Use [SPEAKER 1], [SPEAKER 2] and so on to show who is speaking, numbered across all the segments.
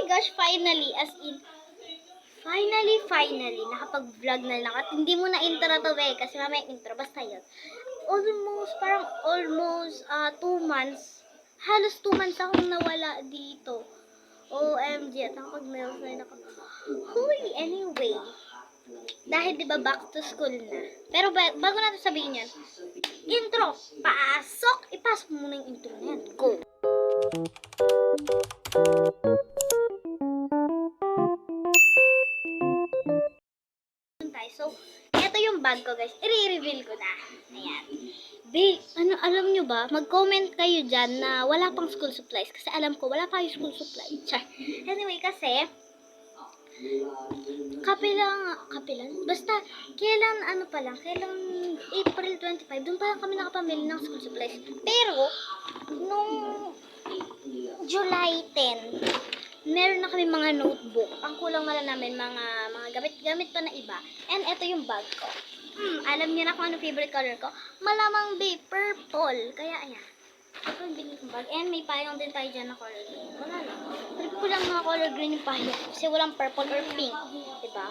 [SPEAKER 1] gosh, finally, as in, finally, nakapag-vlog na lang. At hindi mo na intro to, kasi mamaya intro, basta yun. Almost 2 months. Halos 2 months akong nawala dito. OMG, at nakapag-nails na ako. Hoy, anyway. Dahil diba back to school na. Pero bago natin sabihin yan, intro, pasok! Ipasok mo muna yung intro na yan. Go! So, ito yung bag ko, guys. I-reveal ko na. Ayan. Alam nyo ba? Mag-comment kayo dyan na wala pang school supplies. Kasi alam ko, wala pa yung school supplies. Anyway, kasi, kapilan? Basta, kailan April 25, doon pa lang kami nakapamili ng school supplies. Pero, nung July 10, meron na kami mga notebook. Ang kulang na lang namin, mga gamit pa na iba. And ito yung bag ko. Alam niyo na kung ano favorite color ko? Malamang purple. Kaya ayan. Ito yung binili kong bag. And may payong din tayo dyan na color green. Wala lang. Trip ko lang mga color green yung payong. Kasi walang purple or pink. Diba?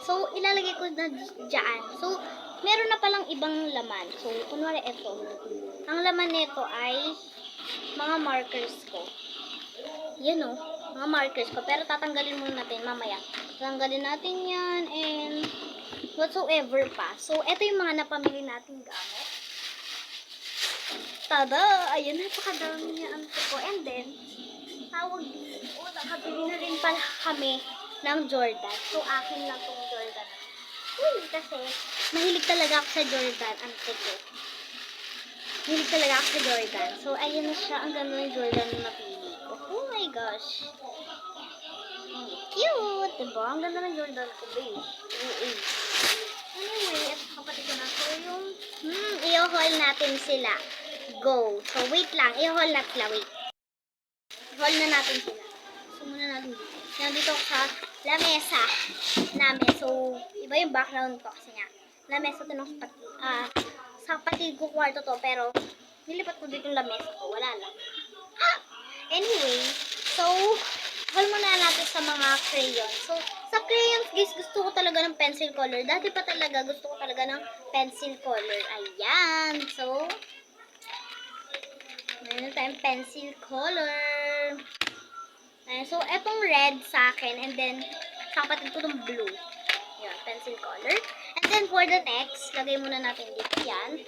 [SPEAKER 1] So, ilalagay ko na dyan. So, meron na palang ibang laman. So, kunwari ito. Ang laman nito ay mga markers ko. Yan o. Mga markers ko. Pero tatanggalin muna natin mamaya. Tatanggalin natin yan and whatsoever pa. So, ito yung mga napamili nating gamit. Tada! Ayun, napakadami niya ang ko. And then, nakabili na rin pala kami ng Jordan. So, akin lang tong Jordan. Kasi, mahilig talaga ako sa Jordan. Ang ko. Mahilig talaga ako sa Jordan. So, ayun na siya. Ang ganda ng Jordan na napili ko. Oh my gosh. Cute! Diba? Ang ganda ng Jordan ko, babe. Anyway, at kapatid ko na. So, yung, i-haul natin sila. Go. So, wait lang. I-haul na sila. Wait. I-haul na natin sila. So, muna natin dito. Nandito ako sa lamesa namin. So, iba yung background ko kasi nga. Lamesa to ng sa kapatid ko kwarto to. Pero, nilipat ko dito yung lamesa ko. Wala lang. Anyway, so, haul muna natin sa mga crayons. So, sa crayons, guys, gusto ko talaga ng pencil color. Dati pa talaga, gusto ko talaga ng pencil color. Ayan. So, meron tayong pencil color. Ayan. So, etong red sa akin. And then, sa kapatid ko itong blue. Yan, pencil color. And then, for the next, lagay muna natin dito. Yan.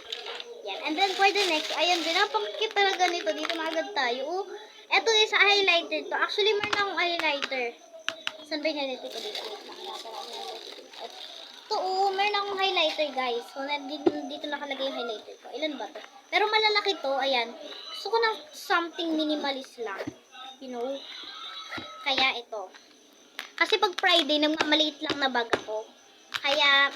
[SPEAKER 1] Yan. And then, for the next, ayan din. Napakakit talaga nito. Dito na agad tayo. Ito is highlighter to. Actually, meron akong highlighter. Saan ba yung highlighter ko dito? Ito, meron akong highlighter, guys. So, dito nakalagay yung highlighter ko. Ilan ba to? Pero malalaki to, ayan. Gusto ko ng something minimalist lang. You know? Kaya ito. Kasi pag Friday, nagmamaliit lang na bag ako. Kaya,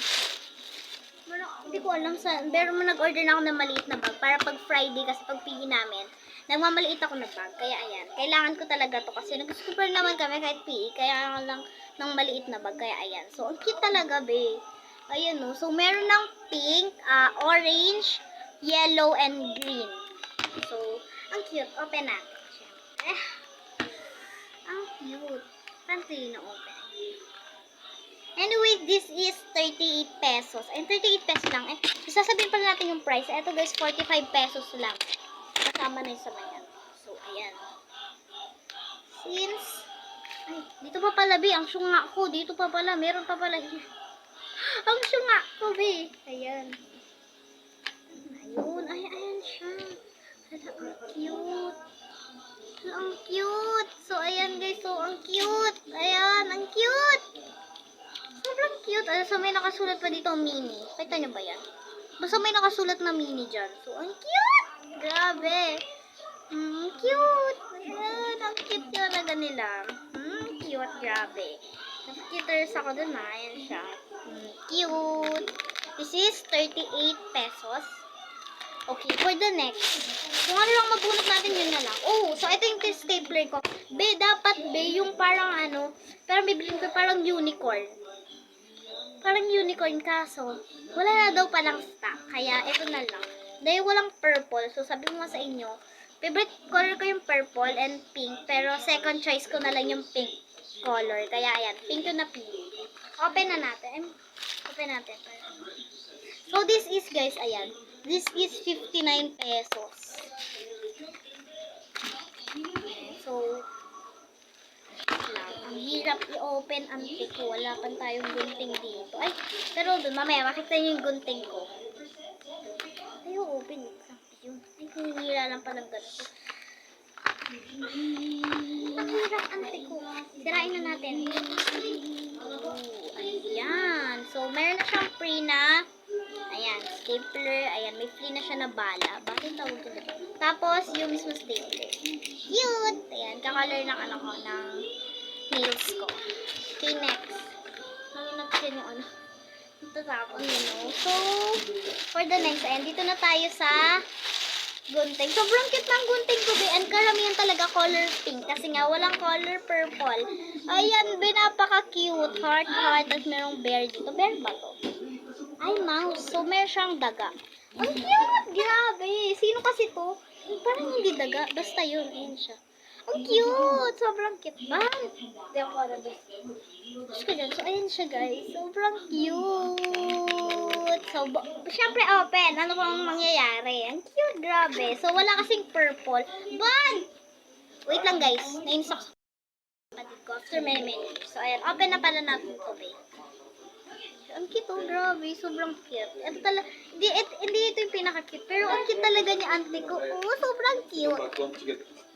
[SPEAKER 1] hindi ko alam saan. Pero nag-order na ako ng maliit na bag. Para pag Friday, kasi pag PE namin, nagmamaliit ako na bag. Kaya ayan. Kailangan ko talaga to kasi nag-super naman kami kahit PE. Kaya lang ng maliit na bag. Kaya ayan. So, ang cute talaga, be. Ayan, no. So, meron ng pink, orange, yellow, and green. So, ang cute. Open natin. Ang cute. Paano ito yung na-open? Anyway, this is 38 pesos. Ayun, 38 pesos lang. Sasabihin pala natin yung price. Ito, guys, 45 pesos lang. Kasama na yung sa mayan. So, ayan. Since, dito pa pala, be. Ang syunga ko. Dito pa pala. Meron pa pala. Ang syunga ko, be. Ayan. Ayun. Ayan siya. Hala, ang cute. Hala, ang cute. So, ayan, guys. So, ang cute. Ayan, ang cute. Sobrang cute. So, may nakasulat pa dito, mini. Kita nyo ba yan? Basta may nakasulat na mini dyan. So, ang cute. Grabe. Cute. Ayan, ang cute talaga nila. Cute, grabe. Nag-cuters ako dun na. Ayan siya. Cute. This is 38 pesos. Okay, for the next. Kung ano lang mabunot natin, yun na lang. Oh, so ito yung stapler ko. Be, dapat be, yung parang parang bibilin ko parang unicorn. Parang unicorn kaso, wala na daw palang stock. Kaya ito na lang. Dahil walang purple, so sabi ko nga sa inyo, favorite color ko yung purple and pink, pero second choice ko na lang yung pink color. Kaya ayan, pink ko na pink. Open na natin. Open natin. So this is guys, ayan. This is 59 pesos. So, ang hirap i-open ang ko. Wala pa tayong gunting dito. Ay, pero dun, mamaya makita niyo yung gunting ko. Ay, open yun. Ay, hinihira lang palang ganito. Ang hirap ang ko. Sirain na natin. Oh, ayan. So, meron na siyang free na ayan, stapler. Ayan, may free na siya na bala. Bakit tawag ko dito? Tapos, yung mismo stapler. Cute! Ayan, kakolor ng ano ko, ng nails ko. Okay, next. Nanginap siya yung ano. Tatapon, you know. So, for the next, ayan, dito na tayo sa gunting. Sobrang cute ng gunting ko, be. And karamihan talaga color pink. Kasi nga, walang color purple. Ayan, be, napaka-cute. Heart, heart. Tapos merong bear dito. Bear ba to? Ay, mouse. So, meron siyang daga. Ang cute! Grabe! Sino kasi to? Parang hindi daga. Basta yun. Ayan siya. Ang cute! Sobrang cute ba? Hindi ako arabis. Tapos ko dyan. So, ayan siya, guys. Sobrang cute! So, syempre open. Ano bang mangyayari? Ang cute, grabe. So, wala kasing purple. Ban! Wait lang, guys. Nainis ako sa kapatid ko after many minutes. So, ayan. Open na pala natin ito, babe. Ang cute, oh, grabe. Sobrang cute. Ito talaga, hindi ito yung pinaka-cute. Pero ang cute talaga ni auntie ko. Oh, sobrang cute.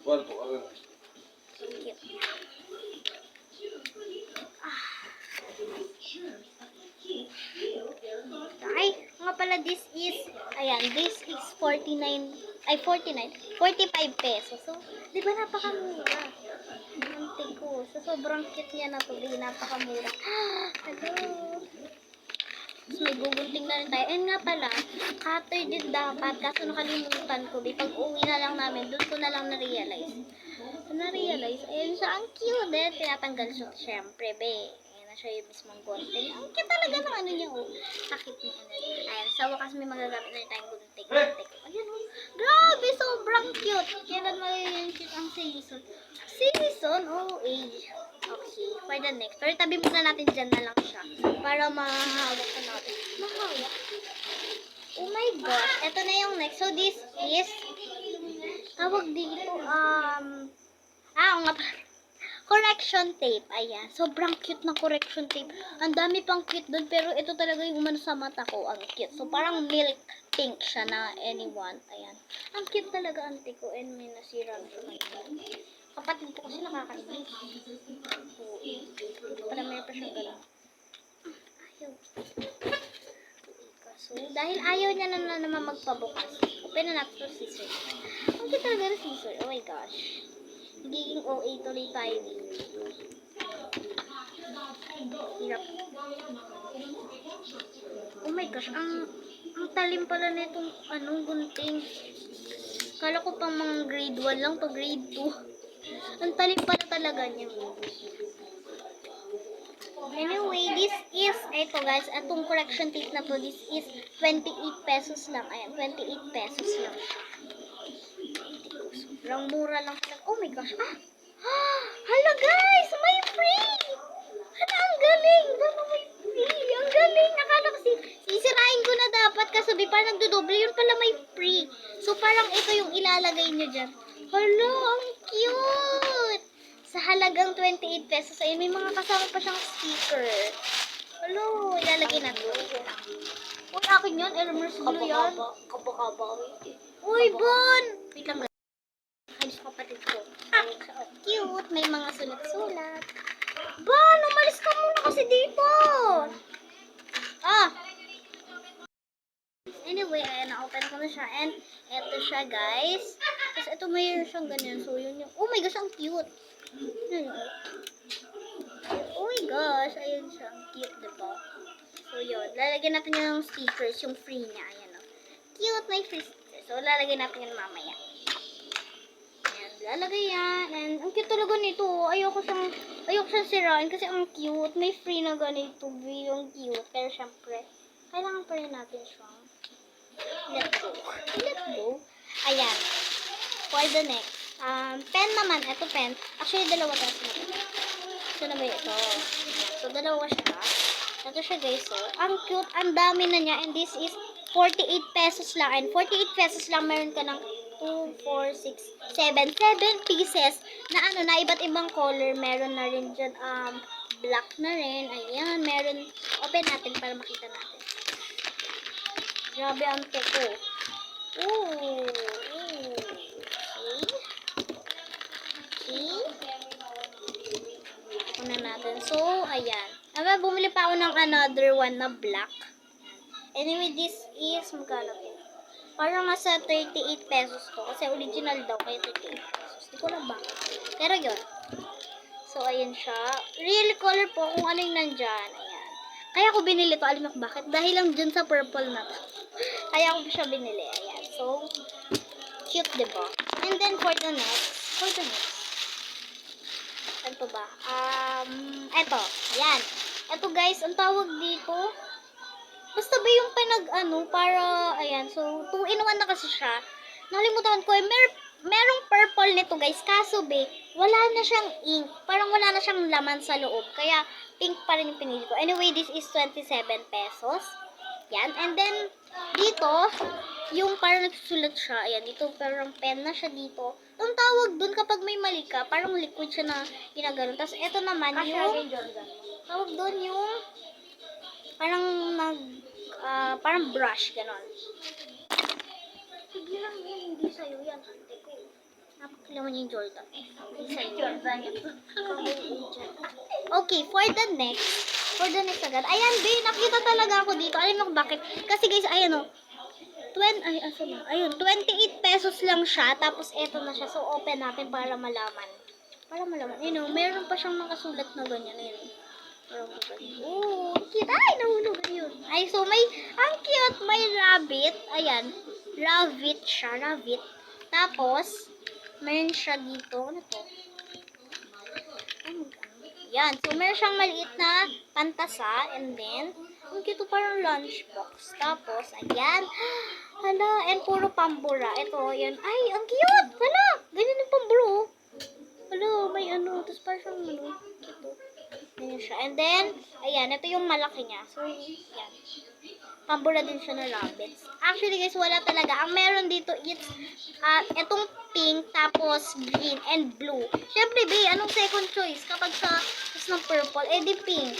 [SPEAKER 1] Cute. Ay, nga pala, this is, ayan, this is 49 45 pesos. So, di ba napakamura? Auntie ko. So, sobrang cute niya na to. Di napakamura. Hello. So, may gugunting na rin tayo. And nga pala, cutter din dapat. Kaso nakalimutan ko. Pag uwi na lang namin, doon ko na lang na-realize. So, na-realize, ayun siya. Ang cute din. Tinatanggal siya. Siyempre, be. Ayan na siya yung mismong gunting. Ang cute talaga ng ano niya, oh. Sakit niya. Ayan, sa wakas may magagamit na rin tayong gunting. Ayan, oh. Grabe, sobrang cute. Kailan magiging cute ang season? Season? Oh, age. Okay, for the next. Pero tabi muna natin dyan na lang siya. Para mahawak ka natin. Mahawak. Oh my gosh. Ito na yung next. So, this is, tawag dito, oo nga pa. Correction tape. Ayan. Sobrang cute na correction tape. Ang dami pang cute doon. Pero ito talaga yung umano sa mata ko. Ang cute. So, parang milk pink siya na anyone. Ayan. Ang cute talaga, auntie ko. And may nasira na siya ngayon. Kapatid ko kasi nakakainis. Para may pa siyang gano'n. Ayaw. So, dahil ayaw niya na naman magpabukas, open na natin ito scissors. Ang cute talaga ng scissors. Oh my gosh. Higiging OA tuloy tayo dito. Hirap. Oh my gosh. Ang talim pala na itong gunting. Kala ko pang mga grade 1 lang to grade 2. Ang talim pala talaga niya. Anyway, this is, ito guys, atong correction tape na to, this is 28 pesos lang. Ayan, 28 pesos lang. Sobrang mura lang. Oh my gosh. Hala guys, may free! Hala, ang galing! Baka may free! Ang galing! Nakala ko sisirain ko na dapat kasi parang nagdodoble. Yun pala may free. So, parang ito yung ilalagay nyo dyan. Hala, ang cute! Sa halagang 28 pesos. Ayun, may mga kasama pa siyang sticker. Hala, ilalagay na to. Uy, akin yun. Elmer's glue yan. Kaba-kaba. Uy, Bon! Wait lang. Ay, sa kapatid ko. Cute. May mga sulat-sulat. Bon, umalis ka muna kasi dito. Anyway, ayan, na-open ko na siya. And, eto siya, guys. Tapos, ito mayroon siyang ganyan. So, yun yung, oh my gosh, ang cute. Oh my gosh, ayun siya. Ang cute, diba? So, yun. Lalagyan natin yung stickers, yung free niya. Ayan, o. Cute, may free stickers. So, lalagyan natin yun mamaya. Ayan, lalagay yan. And, ang cute talaga nito. Ayoko siyang sirain kasi ang cute. May free na ganito. Yung cute. Pero, syempre, kailangan pa rin natin siyang let go. Let go. Ayan. for the next, pen naman, ito pen. Actually, dalawa tayo. Ito na ba ito? So, dalawa siya. Ito siya guys, so, ang cute, ang dami na niya, and this is 48 pesos lang, and 48 pesos lang, meron ka ng 2, 4, 6, 7 pieces, na ano, na iba't ibang color, meron na rin dyan, black na rin, ayan, meron, open natin para makita natin. Grabe ang teko. Ooh. See? Una natin. So, ayan. Bumili pa ako ng another one na black. Anyway, this is, magkano to? Parang nasa 38 pesos to. Kasi original daw, kaya 38 pesos. Di ko lang bakit. Pero yun. So, ayan siya. Real color po kung ano yung nandyan. Ayan. Kaya ko binili to. Alam mo bakit? Dahil lang dyan sa purple na to. Kaya ko siya binili. Ayan. So, cute, diba? And then, for the next. Ano pa ba? Eto. Ayan. Eto guys, ang tawag dito. Basta ba yung para, ayan. So, 2-in-1 na kasi siya. Nakalimutan ko, merong purple nito guys. Kaso wala na siyang ink. Parang wala na siyang laman sa loob. Kaya, pink pa rin yung pinili ko. Anyway, this is 27 pesos. Yan. And then, dito, yung parang nagsusulat siya. Ayan, dito parang pen na siya dito. Ang tawag dun kapag may mali ka, parang liquid siya na ginagano. Tapos, ito naman yung, tawag dun yung, parang parang brush, ganon. Hindi lang yan, hindi sa'yo yan. Ante ko. Napakalaman yung Jordan. Hindi sa'yo. Jordan yan. Okay, for the next agad. Ayan, nakita talaga ako dito. Alam mo bakit? Kasi guys, ayan o. 28 pesos lang siya. Tapos, eto na siya. So, open natin para malaman. Meron pa siyang nakasulat na ganyan. Ayan. Oh, cute. Ay, nahulugan yun. Ay, so ang cute, may rabbit. Ayan, rabbit siya, rabbit. Tapos, meron siya dito. Ano to? Yan, so meron siyang maliit na pantasa. And then, ang cute, parang lunchbox. Tapos, ayan. Hala, and puro pambura. Ito, yan. Ay, ang cute. Hala, ganyan yung pambura. Hala, may tapos parang cute. Ganyan siya. And then, ayan, ito yung malaki niya. So, yan. Pambura din siya ng rabbits. Actually, guys, wala talaga. Ang meron dito is, itong pink, tapos green, and blue. Siyempre, anong second choice? Kapag sa ng purple, di pink.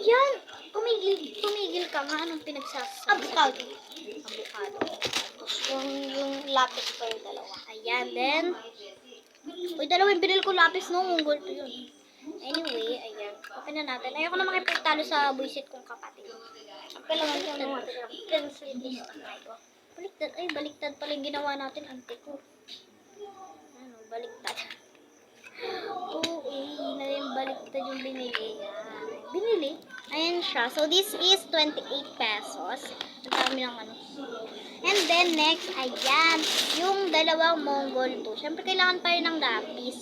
[SPEAKER 1] Yan! Tumigil ka nga. Anong pinagsasabi? Avocado. Tapos, yung lapis pa yung dalawa. Ayan, then, dalawa yung binili ko lapis, no? Mongol to yun. Anyway, ayan. Open na natin. Ayoko na makipagtalo sa buisit kong kapatid. Apel lang siya mga pencil list. Baliktad. Ay, baliktad pala yung ginawa natin. Ante ko. Baliktad. Baliktad yung binili. Binili? Ayan siya. So, this is 28 pesos. Ang dami ng And then, next, ayan. Yung dalawang Mongol to. Siyempre, kailangan pa rin ng lapis.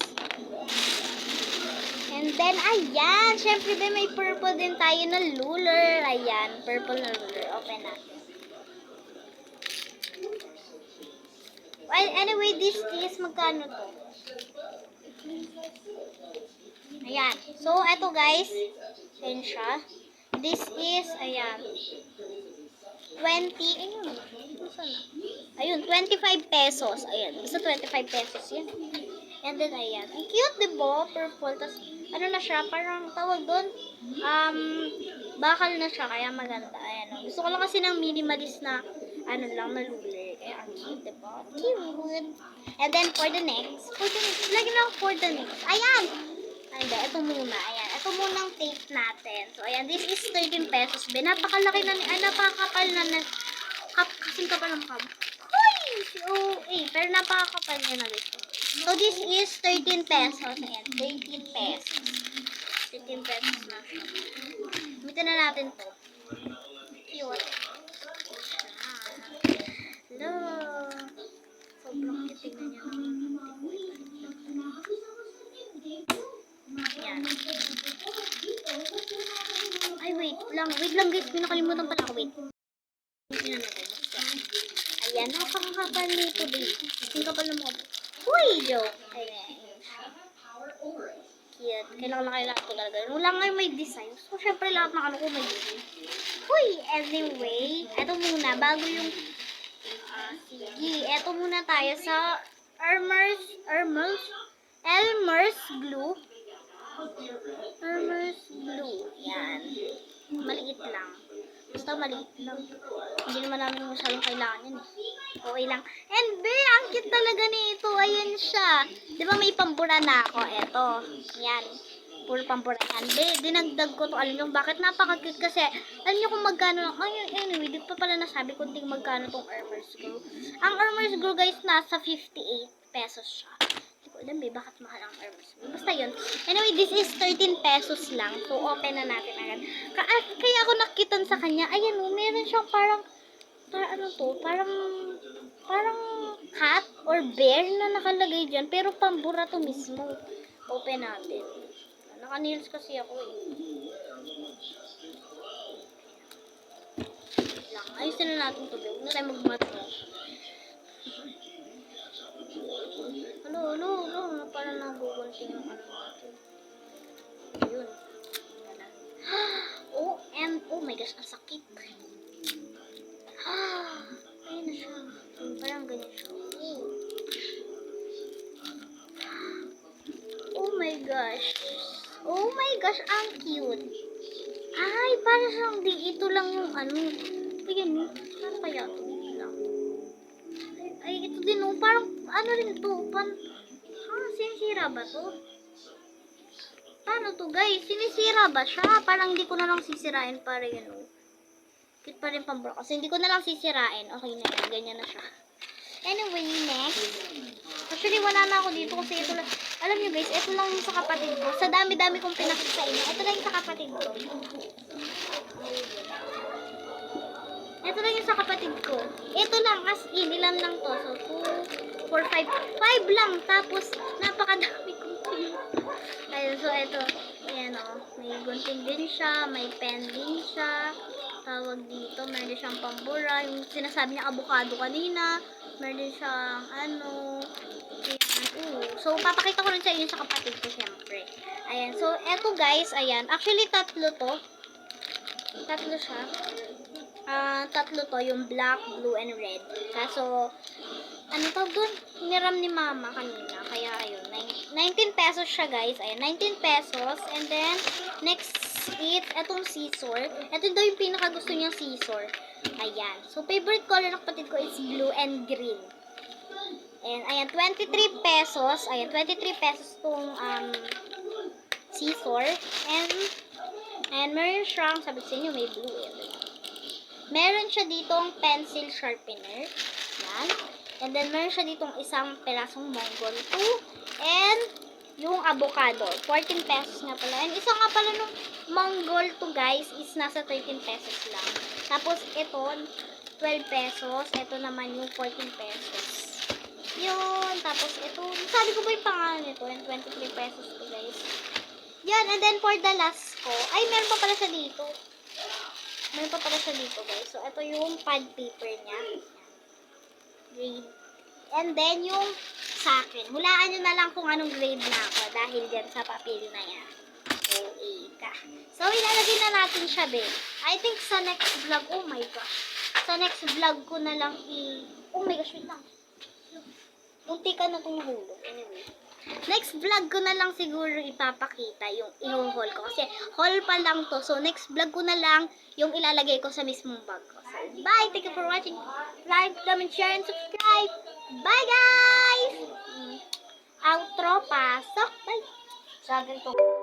[SPEAKER 1] And then, ayan. Siyempre, may purple din tayo na ruler. Ayan. Purple na ruler. Open natin. Well, anyway, this is magkano to? Ayan. So, eto guys. Ayan siya. This is, ayan. 20, ayun, 25 pesos. Ayan. Basta 25 pesos yan. And then, ayan. Ang cute, diba? Purple. Tapos, ano na siya? Parang tawag doon. Bakal na siya. Kaya maganda. Ayan. Gusto ko lang kasi ng minimalist na lang na ruler. Kaya ang cute, diba? Cute. And then, for the next. Lagi na for the next. Ayan! Ito muna. Ayan. Ito muna ang tape natin. So, ayan. This is 13 pesos. Napakalaki na napakakapal na kasing kapal ng kab. Hoy! Pero napakakapal niya na dito. So, this is 13 pesos. Ayan. 13 pesos. 13 pesos na siya. Gamitin na natin to. Cute. Hello. Sobrang cute. Tignan niya naman. Ayan. Ay, wait lang. Wait lang guys. May nakalimutan pala ako. Wait. yan dito, babe. Ang kapal na mo. Uy, joke. Ayan. Cute. Kailangan ito talaga. Wala nga may design. So, syempre lahat ng ano ko may design. Uy, anyway. Ito muna. Bago yung... sige. Ito muna tayo sa Elmer's Glue. Elmer's Glue. Yan. Maliit lang. Basta maliit lang. Hindi naman namin masyadong kailangan yan eh. Okay lang. And be, ang cute talaga nito. Ayan siya. Di ba may pambura na ako? Eto. Yan. Puro pambura yan. Be, dinagdag ko to. Alam nyo, bakit napaka-cute kasi. Alam nyo kung magkano lang. Anyway, di pa pala nasabi kung magkano tong Elmer's Glue. Ang Elmer's Glue guys, nasa 58 pesos siya. Hindi ko alam be, bakit mahal ang Elmer's Glue. Basta yun. Anyway, this is 13 pesos lang. So, open na natin agad. Kaya ako nakitan sa kanya. Ayan o, meron siyang parang ano to, parang cat or bear na nakalagay dyan, pero pambura to mismo. Open natin. Naka-nails kasi ako eh. Lang, ayusin na natin to. Huwag na tayo magmato. Hello. Parang nagugunting yung ano natin. Ayun. Oh my gosh, ang sakit. Ayun na siya. Parang ganyan siya. Oh my gosh, ang cute. Ay, parang siyang ito lang yung ano. Ayan eh. Ano kaya ito? Lang. Ay, ito din oh. Parang ano rin to. Sinisira ba to? Paano to guys? Sinisira ba siya? Parang hindi ko na lang sisirain para yun oh. Cute pa rin pambura. Kasi hindi ko na lang sisirain. Okay na yan. Ganyan na siya. Anyway, next. Actually, wala na ako dito kasi ito lang. Alam nyo guys, ito lang yung sa kapatid ko. Sa dami-dami kong pinakita sa inyo. Ito lang yung sa kapatid ko. Ito lang yung sa kapatid ko. Ito lang as in. Ilan lang to. So, 2, 4, 5. 5 lang. Tapos, napakadami kong pinakita. Ayun, so ito. Ayan o. May gunting din siya. May pen din siya. Tawag dito. Meron din siyang pambura. Yung sinasabi niya avocado kanina. Meron din siyang ano. So, papakita ko rin sa inyo sa kapatid ko, syempre. Ayan. So, eto guys, ayan. Actually, tatlo to. Tatlo siya. Tatlo to. Yung black, blue, and red. Kaso, ano tawag dun? Niram ni mama kanina. Kaya, ayun. 19 pesos siya, guys. Ayan. 19 pesos. And then, next is etong scissor. Ito daw yung pinakagusto niyang scissor. Ayan. So, favorite color ng kapatid ko is blue and green. And, ayan, 23 pesos. Ayan, 23 pesos tong scissor. And meron siyang, sabi sa inyo, may blue. Meron siya ditong pencil sharpener. Yan. And then, meron siya ditong isang pelasong Mongol 2. And, yung avocado. 14 pesos nga pala. And, isa nga pala nung Mongol 2, guys, is nasa 13 pesos lang. Tapos, ito, 12 pesos. Ito naman yung 14 pesos. Yun. Tapos, ito. Sabi ko ba yung pangalan nito? Yung 23 pesos to, guys. Yan. And then, for the last ko. Ay, meron pa pala siya dito. Meron pa pala siya dito, guys. So, ito yung pad paper niya. Grade. And then, yung sa akin. Hulaan nyo na lang kung anong grade na ako. Dahil dyan sa papel na yan. OA ka. So, ilalagay na natin siya, babe. I think sa next vlog, oh my gosh. Sa next vlog ko na lang oh my gosh, wait lang. Munti ka na itong nahulog. Anyway. Next vlog ko na lang siguro ipapakita yung i-haul ko. Kasi haul pa lang to. So, next vlog ko na lang yung ilalagay ko sa mismong bag ko. So, bye! Thank you for watching. Like, comment, share, and subscribe. Bye, guys! Outro, pasok. Bye! Sa ganito.